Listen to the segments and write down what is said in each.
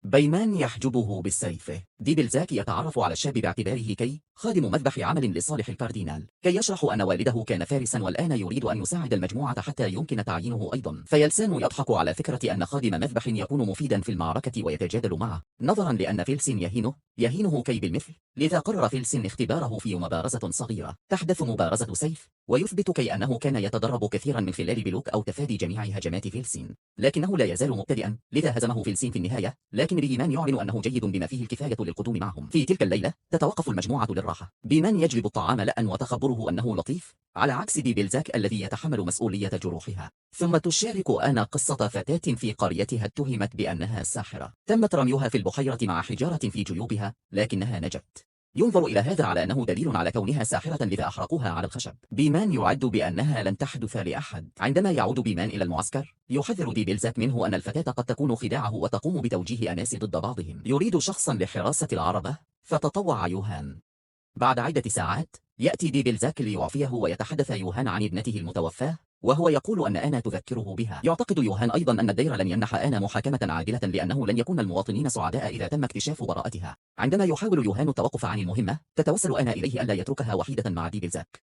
بيمان يحجبه بالسيف. ديبلزاك يتعرف على الشاب باعتباره كي خادم مذبح عمل لصالح الكاردينال، كي يشرح أن والده كان فارسا والآن يريد أن يساعد المجموعة حتى يمكن تعيينه أيضا. فيلسان يضحك على فكرة أن خادم مذبح يكون مفيدا في المعركة ويتجادل معه، نظرا لأن فيلسين يهينه كي بالمثل. لذا قرر فيلسين اختباره في مبارزة صغيرة تحدث مبارزة سيف، ويثبت كي أنه كان يتدرب كثيرا من خلال بلوك أو تفادي جميع هجمات فيلسين، لكنه لا يزال مبتدئا، لذا هزمه فيلسين في النهاية. لكن بيمان يعلن أنه جيد بما فيه الكفاية للقدوم معهم. في تلك الليلة تتوقف المجموعة للراحة. بيمان يجلب الطعام لأن وتخبره أنه لطيف، على عكس ديبلزاك الذي يتحمل مسؤولية جروحها. ثم تشارك أنا قصة فتاة في قريتها اتهمت بأنها ساحرة، تمت رميها في البحيرة مع حجارة في جيوبها لكنها نجت. ينظر إلى هذا على أنه دليل على كونها ساحرة، لذا أحرقوها على الخشب. بيمان يعد بأنها لن تحدث لأحد. عندما يعود بيمان إلى المعسكر يحذر ديبلزاك منه أن الفتاة قد تكون خداعه وتقوم بتوجيه أناس ضد بعضهم. يريد شخصا لحراسة العربة، فتطوع يوهان. بعد عدة ساعات يأتي ديبلزاك ليعفيه ويتحدث يوهان عن ابنته المتوفاة، وهو يقول أن آنا تذكره بها. يعتقد يوهان أيضا أن الدير لن يمنح آنا محاكمة عادلة لأنه لن يكون المواطنين سعداء إذا تم اكتشاف براءتها. عندما يحاول يوهان التوقف عن المهمة تتوسل آنا إليه ألا يتركها وحيدة مع ديبلزاك.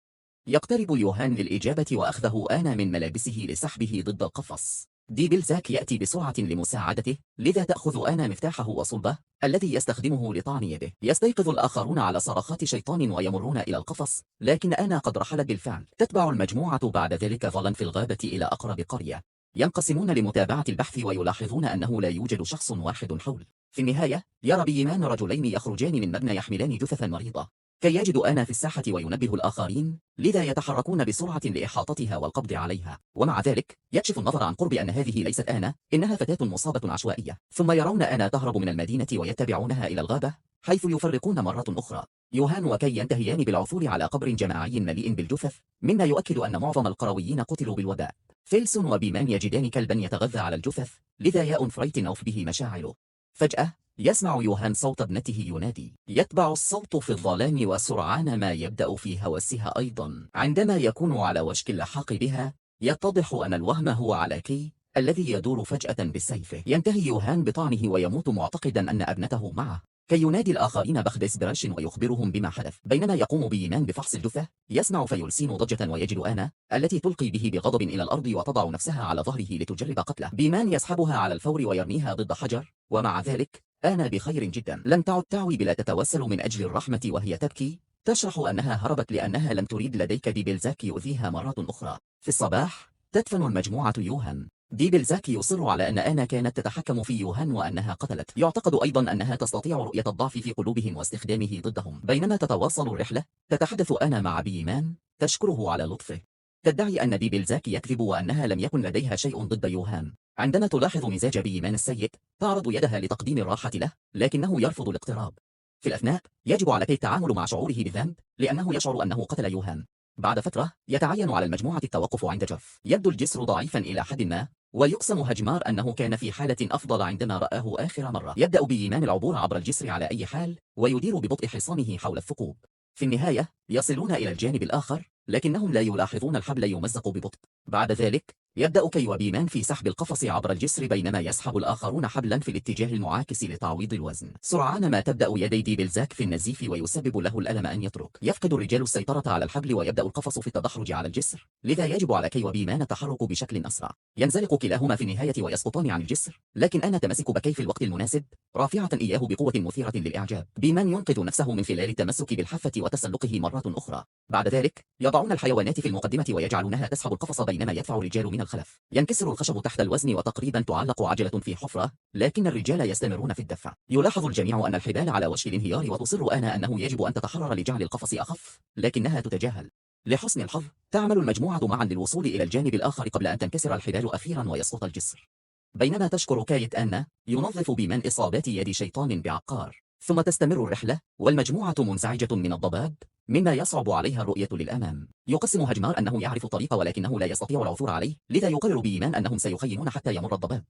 يقترب يوهان للإجابة وأخذه آنا من ملابسه لسحبه ضد القفص. ديبلزاك يأتي بسرعة لمساعدته، لذا تأخذ آنا مفتاحه وصلبه الذي يستخدمه لطعن يده. يستيقظ الآخرون على صرخات شيطان ويمرون إلى القفص، لكن آنا قد رحلت بالفعل. تتبع المجموعة بعد ذلك ظلا في الغابة إلى أقرب قرية. ينقسمون لمتابعة البحث ويلاحظون أنه لا يوجد شخص واحد حول. في النهاية يرى بيمان رجلين يخرجان من مبنى يحملان جثثا مريضة، كي يجدوا آنا في الساحة وينبه الآخرين، لذا يتحركون بسرعة لإحاطتها والقبض عليها. ومع ذلك يكشف النظر عن قرب أن هذه ليست آنا، إنها فتاة مصابة عشوائية. ثم يرون آنا تهرب من المدينة ويتبعونها إلى الغابة، حيث يفرقون مرة أخرى يوهان وكي ينتهيان بالعثور على قبر جماعي مليء بالجثث، مما يؤكد أن معظم القرويين قتلوا بالوباء. فيلسون وبيمان يجدان كلبا يتغذى على الجثث، لذا ينفريتنوف به مشاعره. فجأة يسمع يوهان صوت ابنته ينادي. يتبع الصوت في الظلام وسرعان ما يبدأ في هوسها أيضا. عندما يكون على وشك اللحاق بها يتضح أن الوهم هو على كي الذي يدور فجأة بسيفه. ينتهي يوهان بطعنه ويموت معتقدا أن ابنته معه، كي ينادي الآخرين بخدس براش ويخبرهم بما حدث. بينما يقوم بيمان بفحص الجثة يسمع فيلسين ضجة ويجد آنا التي تلقي به بغضب إلى الأرض وتضع نفسها على ظهره لتجرب قتله. بيمان يسحبها على الفور ويرميها ضد حجر، ومع ذلك آنا بخير جدا. لن تعد تعوي بلا تتوسل من أجل الرحمة وهي تبكي، تشرح أنها هربت لأنها لم تريد لديك ديبلزاك يؤذيها مرة أخرى. في الصباح تدفن المجموعة يوهان. ديبلزاك يصر على أن آنا كانت تتحكم في يوهان وأنها قتلت. يعتقد أيضا أنها تستطيع رؤية الضعف في قلوبهم واستخدامه ضدهم. بينما تتواصل الرحلة تتحدث آنا مع بيمان تشكره على لطفه. تدعي أن ديبلزاك يكذب وأنها لم يكن لديها شيء ضد يوهان. عندما تلاحظ مزاج بيمان السيء تعرض يدها لتقديم الراحة له، لكنه يرفض الاقتراب. في الأثناء يجب على كي التعامل مع شعوره بالذنب لأنه يشعر أنه قتل يوهان. بعد فترة يتعين على المجموعة التوقف عند جيف. يبدو الجسر ضعيفا إلى حد ما، ويقسم هجمار أنه كان في حالة أفضل عندما رآه آخر مرة. يبدأ بيمان العبور عبر الجسر على أي حال ويدير ببطء حصانه حول الثقوب. في النهاية يصلون إلى الجانب الآخر، لكنهم لا يلاحظون الحبل يمزق ببطء. بعد ذلك يبدأ كي وبيمان في سحب القفص عبر الجسر، بينما يسحب الآخرون حبلا في الاتجاه المعاكس لتعويض الوزن. سرعان ما تبدأ يدي ديبلزاك في النزيف ويسبب له الألم أن يترك. يفقد الرجال السيطرة على الحبل ويبدأ القفص في التدحرج على الجسر، لذا يجب على كي وبيمان التحرك بشكل أسرع. ينزلق كلاهما في النهاية ويسقطان عن الجسر، لكن أنا تمسك بكي في الوقت المناسب رافعة إياه بقوة مثيرة للإعجاب. بيمان ينقذ نفسه من خلال التمسك بالحافة وتسلقه مرة أخرى. بعد ذلك يضعون الحيوانات في المقدمة ويجعلونها تسحب القفص بينما يدفع الرجال من الخلف. ينكسر الخشب تحت الوزن وتقريبا تعلق عجلة في حفرة، لكن الرجال يستمرون في الدفع. يلاحظ الجميع أن الحبال على وشك الانهيار وتصر آنا أنه يجب أن تتحرر لجعل القفص أخف، لكنها تتجاهل. لحسن الحظ تعمل المجموعة معا للوصول إلى الجانب الآخر قبل أن تنكسر الحبال أخيرا ويسقط الجسر. بينما تشكر كايت آنا ينظف بيمان إصابات يد شيطان بعقار. ثم تستمر الرحلة والمجموعة منزعجة من الضباب، مما يصعب عليها الرؤية للأمام. يقسم هجمار أنه يعرف الطريق ولكنه لا يستطيع العثور عليه، لذا يقرر بيمان أنهم سيخيمون حتى يمر الضباب.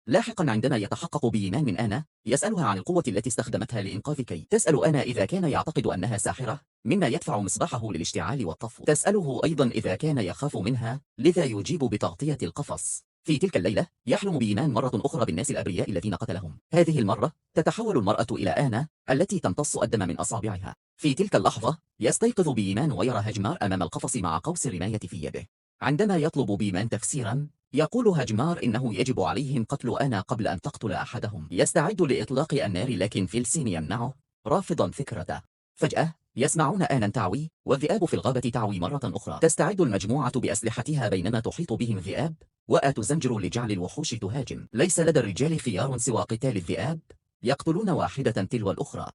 لاحقا عندما يتحقق بيمان من آنا يسألها عن القوة التي استخدمتها لإنقاذ كي. تسأل آنا إذا كان يعتقد أنها ساحرة، مما يدفع مصباحه للاشتعال والطفو. تسأله أيضا إذا كان يخاف منها، لذا يجيب بتغطية القفص. في تلك الليلة يحلم بإيمان مرة أخرى بالناس الأبرياء الذين قتلهم. هذه المرة تتحول المرأة إلى آنا التي تمتص الدم من أصابعها. في تلك اللحظة يستيقظ بإيمان ويرى هجمار أمام القفص مع قوس الرماية في يده. عندما يطلب بإيمان تفسيرا يقول هجمار إنه يجب عليهم قتل آنا قبل أن تقتل أحدهم. يستعد لإطلاق النار لكن فيلسين يمنعه رافضا فكرته. فجأة يسمعون آنا تعوي والذئاب في الغابة تعوي مرة أخرى. تستعد المجموعة بأسلحتها بينما تحيط بهم الذئاب وتزمجر لجعل الوحوش تهاجم. ليس لدى الرجال خيار سوى قتال الذئاب، يقتلون واحدة تلو الأخرى.